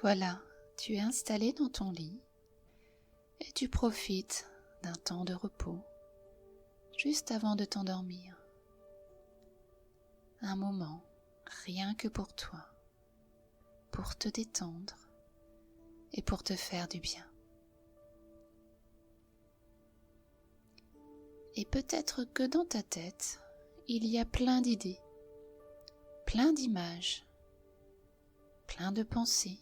Voilà, tu es installé dans ton lit et tu profites d'un temps de repos juste avant de t'endormir. Un moment rien que pour toi, pour te détendre et pour te faire du bien. Et peut-être que dans ta tête, il y a plein d'idées, plein d'images, plein de pensées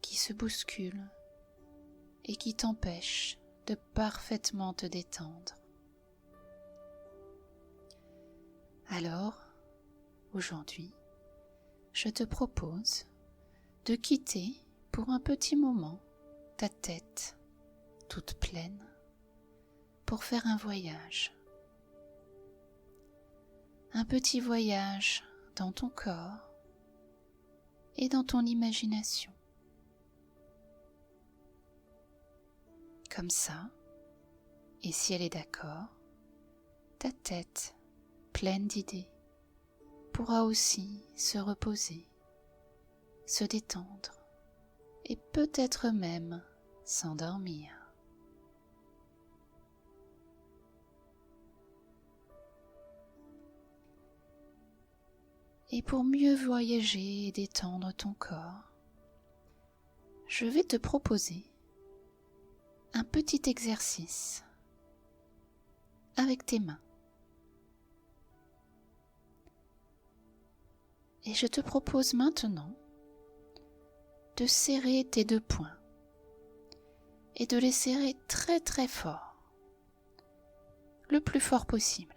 qui se bousculent et qui t'empêchent de parfaitement te détendre. Alors, aujourd'hui, je te propose de quitter pour un petit moment ta tête toute pleine pour faire un voyage. Un petit voyage dans ton corps et dans ton imagination. Comme ça, et si elle est d'accord, ta tête pleine d'idées pourra aussi se reposer, se détendre et peut-être même s'endormir. Et pour mieux voyager et détendre ton corps, je vais te proposer un petit exercice avec tes mains. Et je te propose maintenant de serrer tes deux poings et de les serrer très très fort, le plus fort possible,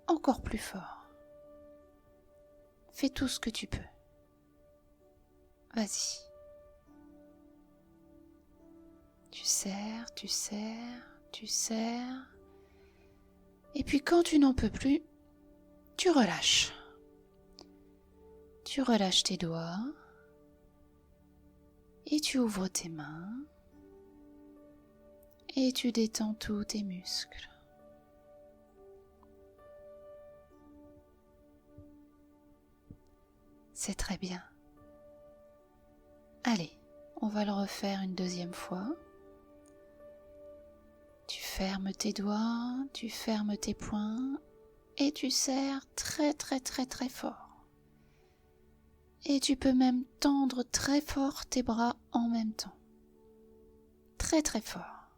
encore plus fort. Fais tout ce que tu peux. Vas-y. Tu serres, tu serres, tu serres. Et puis quand tu n'en peux plus, tu relâches. Tu relâches tes doigts et tu ouvres tes mains et tu détends tous tes muscles. C'est très bien. Allez, on va le refaire une deuxième fois. Tu fermes tes doigts, tu fermes tes poings et tu serres très très très très fort. Et tu peux même tendre très fort tes bras en même temps. Très très fort.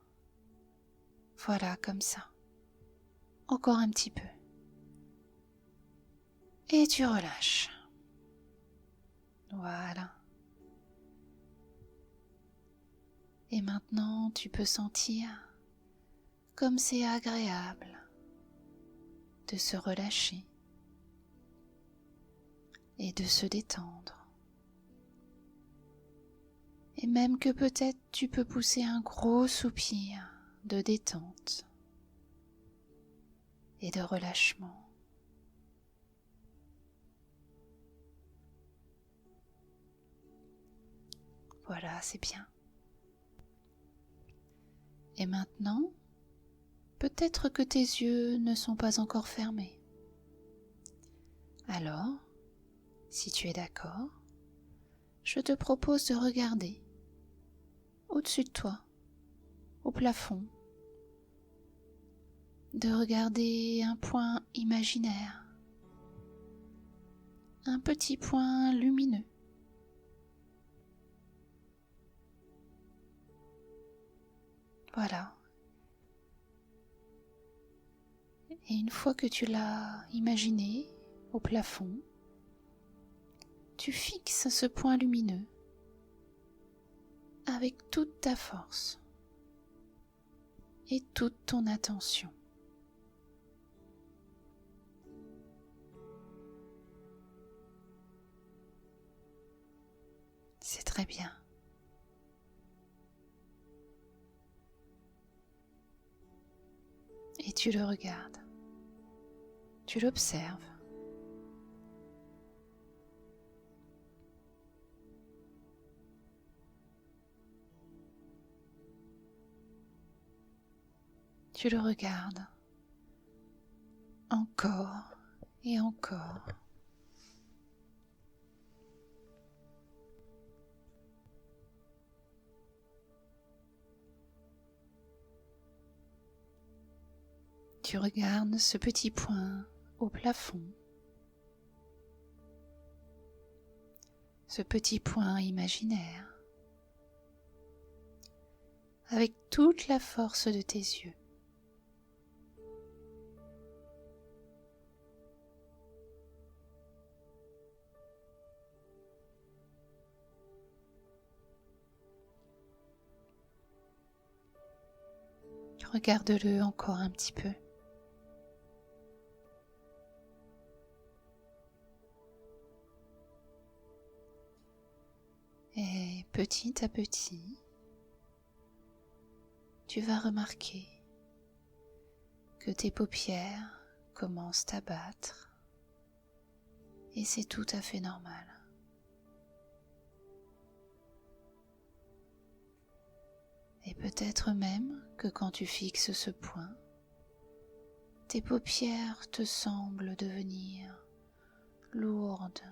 Voilà, comme ça. Encore un petit peu. Et tu relâches. Voilà. Et maintenant, tu peux sentir comme c'est agréable de se relâcher et de se détendre. Et même que peut-être tu peux pousser un gros soupir de détente et de relâchement. Voilà, c'est bien. Et maintenant, peut-être que tes yeux ne sont pas encore fermés. Alors, si tu es d'accord, je te propose de regarder au-dessus de toi, au plafond, de regarder un point imaginaire, un petit point lumineux. Voilà. Et une fois que tu l'as imaginé au plafond, tu fixes ce point lumineux avec toute ta force et toute ton attention. C'est très bien. Et tu le regardes, tu l'observes. Tu le regardes encore et encore. Tu regardes ce petit point au plafond, ce petit point imaginaire, avec toute la force de tes yeux. Regarde-le encore un petit peu. Et petit à petit, tu vas remarquer que tes paupières commencent à battre et c'est tout à fait normal. Et peut-être même que quand tu fixes ce point, tes paupières te semblent devenir lourdes,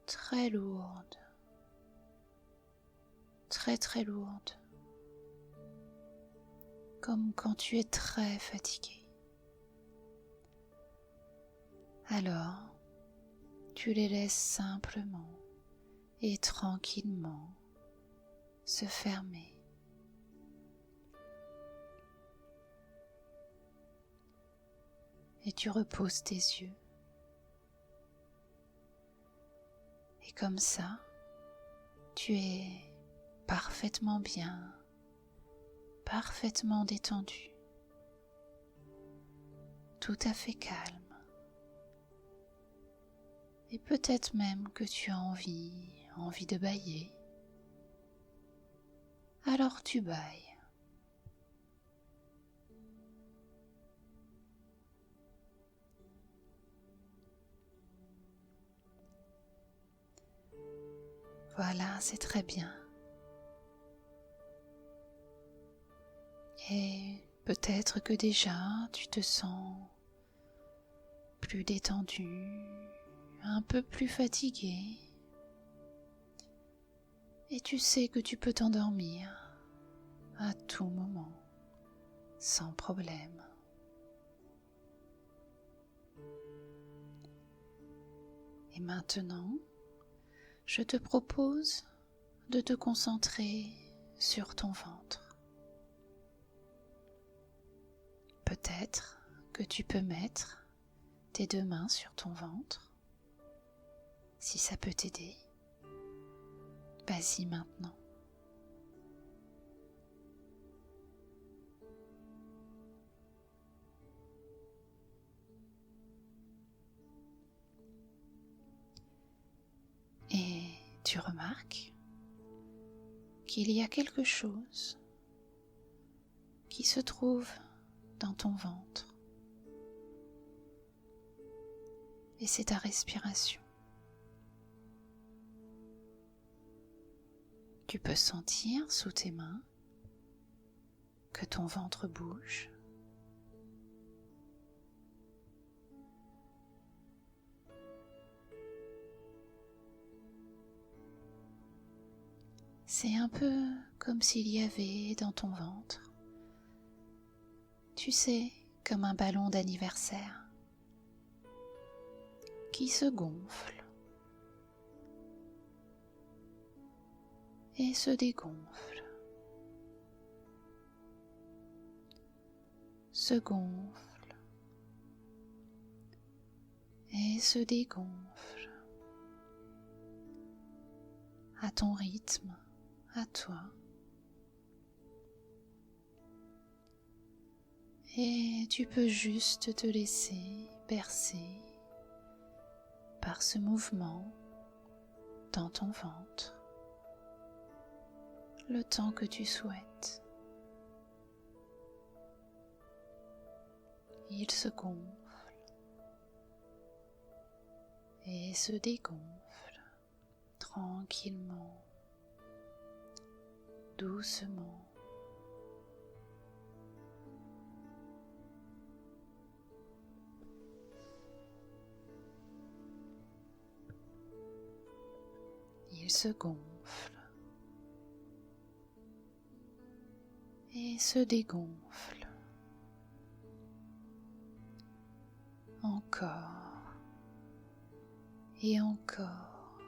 très lourdes, très très lourdes, comme quand tu es très fatigué. Alors, tu les laisses simplement et tranquillement se fermer. Et tu reposes tes yeux. Et comme ça, tu es parfaitement bien, parfaitement détendu, tout à fait calme. Et peut-être même que tu as envie de bâiller. Alors tu bâilles. Voilà, c'est très bien. Et peut-être que déjà tu te sens plus détendu, un peu plus fatigué. Et tu sais que tu peux t'endormir à tout moment, sans problème. Et maintenant, je te propose de te concentrer sur ton ventre. Peut-être que tu peux mettre tes deux mains sur ton ventre, si ça peut t'aider. Vas-y maintenant. Et tu remarques qu'il y a quelque chose qui se trouve dans ton ventre. Et c'est ta respiration. Tu peux sentir sous tes mains que ton ventre bouge. C'est un peu comme s'il y avait dans ton ventre, tu sais, comme un ballon d'anniversaire qui se gonfle et se dégonfle, se gonfle et se dégonfle à ton rythme, à toi. Et tu peux juste te laisser bercer par ce mouvement dans ton ventre, le temps que tu souhaites. Il se gonfle et se dégonfle tranquillement, doucement. Il se gonfle et se dégonfle encore et encore,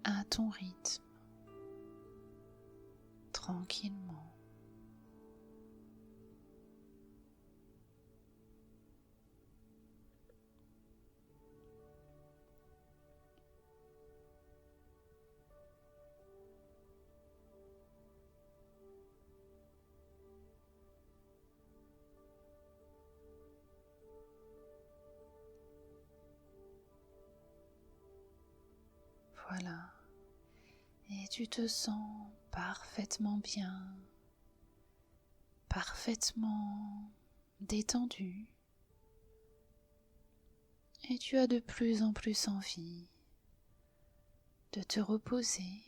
à ton rythme, tranquillement. Voilà, et tu te sens parfaitement bien, parfaitement détendu, et tu as de plus en plus envie de te reposer,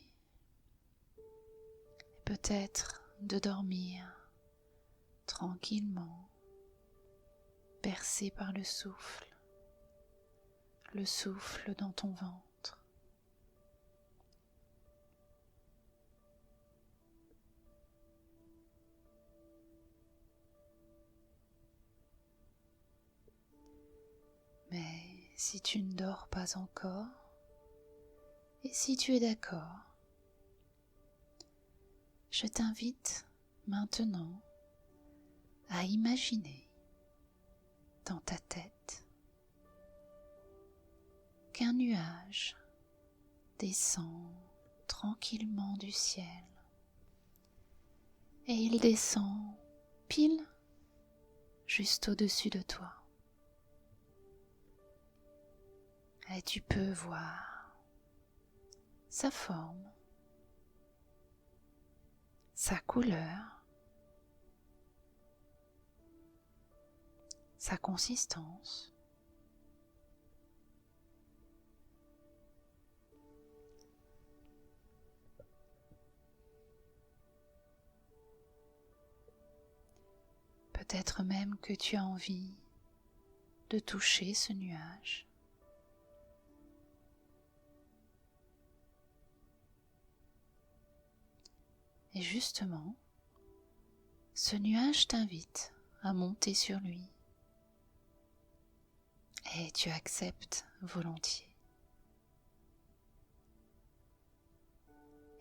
et peut-être de dormir tranquillement, bercé par le souffle dans ton ventre. Mais si tu ne dors pas encore, et si tu es d'accord, je t'invite maintenant à imaginer dans ta tête qu'un nuage descend tranquillement du ciel et il descend pile juste au-dessus de toi. Et tu peux voir sa forme, sa couleur, sa consistance. Peut-être même que tu as envie de toucher ce nuage. Et justement, ce nuage t'invite à monter sur lui. Et tu acceptes volontiers.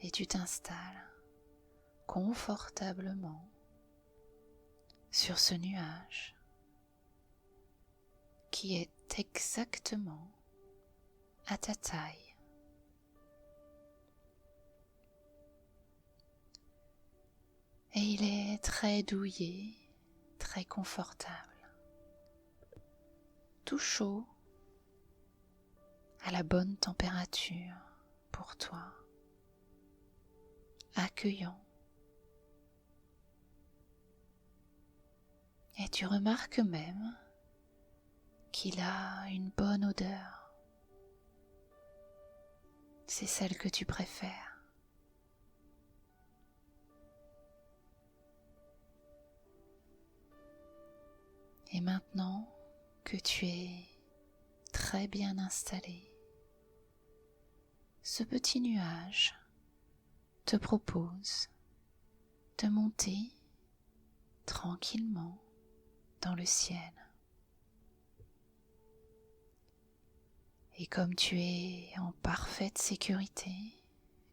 Et tu t'installes confortablement sur ce nuage qui est exactement à ta taille. Et il est très douillet, très confortable, tout chaud, à la bonne température pour toi, accueillant. Et tu remarques même qu'il a une bonne odeur. C'est celle que tu préfères. Et maintenant que tu es très bien installé, ce petit nuage te propose de monter tranquillement dans le ciel. Et comme tu es en parfaite sécurité,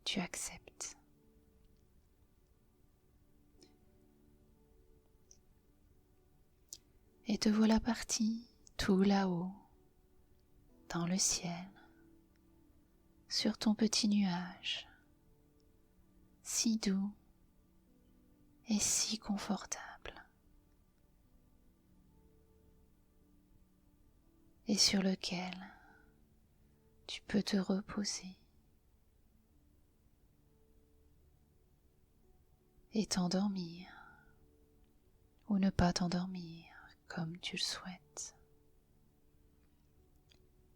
tu acceptes. Et te voilà parti tout là-haut, dans le ciel, sur ton petit nuage, si doux et si confortable, et sur lequel tu peux te reposer et t'endormir ou ne pas t'endormir comme tu le souhaites.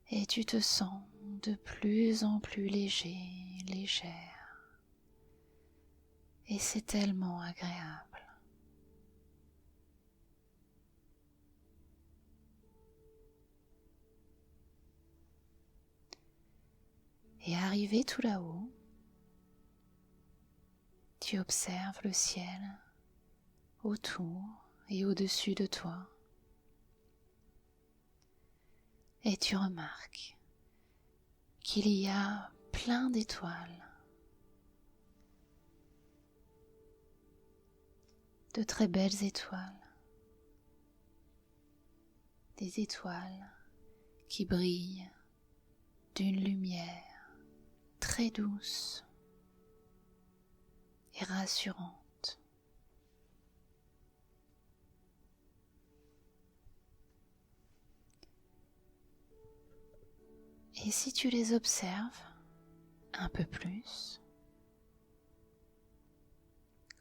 Et tu te sens de plus en plus léger, légère. Et c'est tellement agréable. Et arrivé tout là-haut, tu observes le ciel autour et au-dessus de toi. et tu remarques qu'il y a plein d'étoiles, de très belles étoiles, des étoiles qui brillent d'une lumière très douce et rassurante. Et si tu les observes un peu plus,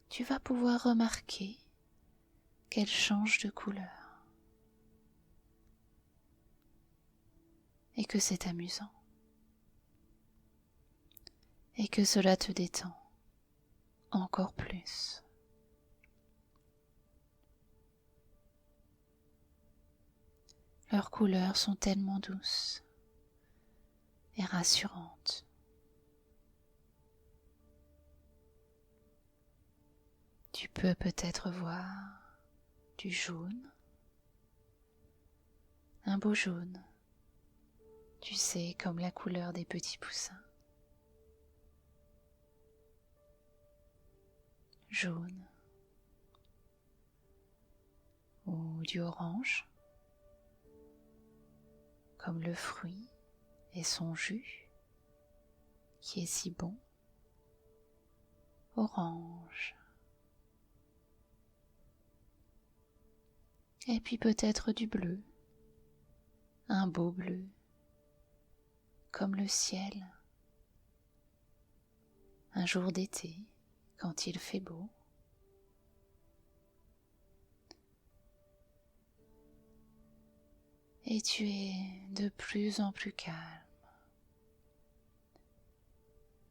tu vas pouvoir remarquer qu'elles changent de couleur et que c'est amusant et que cela te détend encore plus. Leurs couleurs sont tellement douces et rassurantes. Tu peux peut-être voir du jaune, un beau jaune, tu sais, comme la couleur des petits poussins. Jaune ou du orange, comme le fruit et son jus qui est si bon. Orange. Et puis peut-être du bleu, un beau bleu, comme le ciel, un jour d'été, quand il fait beau. Et tu es de plus en plus calme,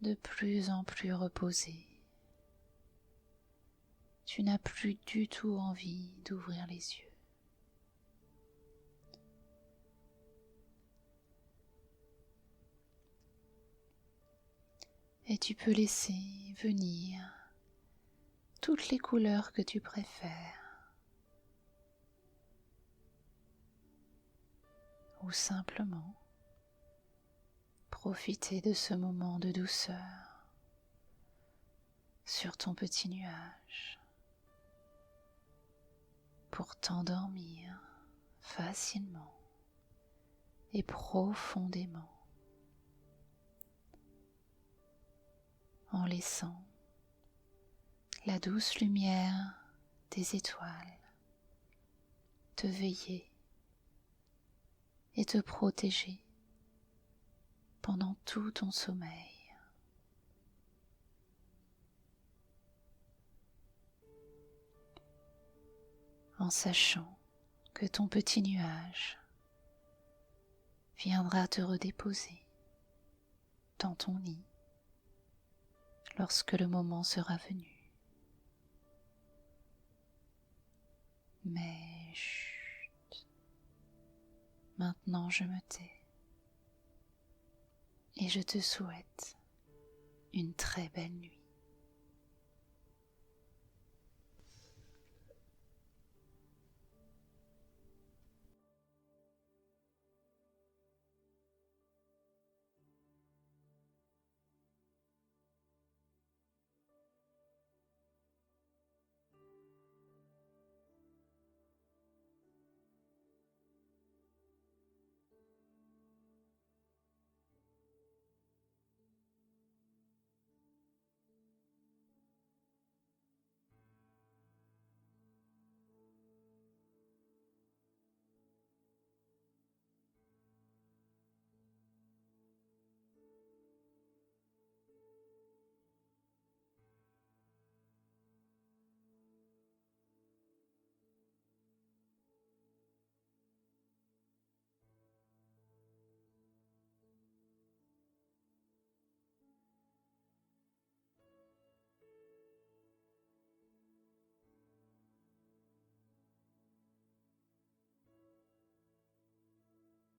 de plus en plus reposé. Tu n'as plus du tout envie d'ouvrir les yeux. Et tu peux laisser venir toutes les couleurs que tu préfères, ou simplement profiter de ce moment de douceur sur ton petit nuage pour t'endormir facilement et profondément en laissant la douce lumière des étoiles te veiller et te protéger pendant tout ton sommeil. En sachant que ton petit nuage viendra te redéposer dans ton lit lorsque le moment sera venu. Mais chut, maintenant je me tais et je te souhaite une très belle nuit.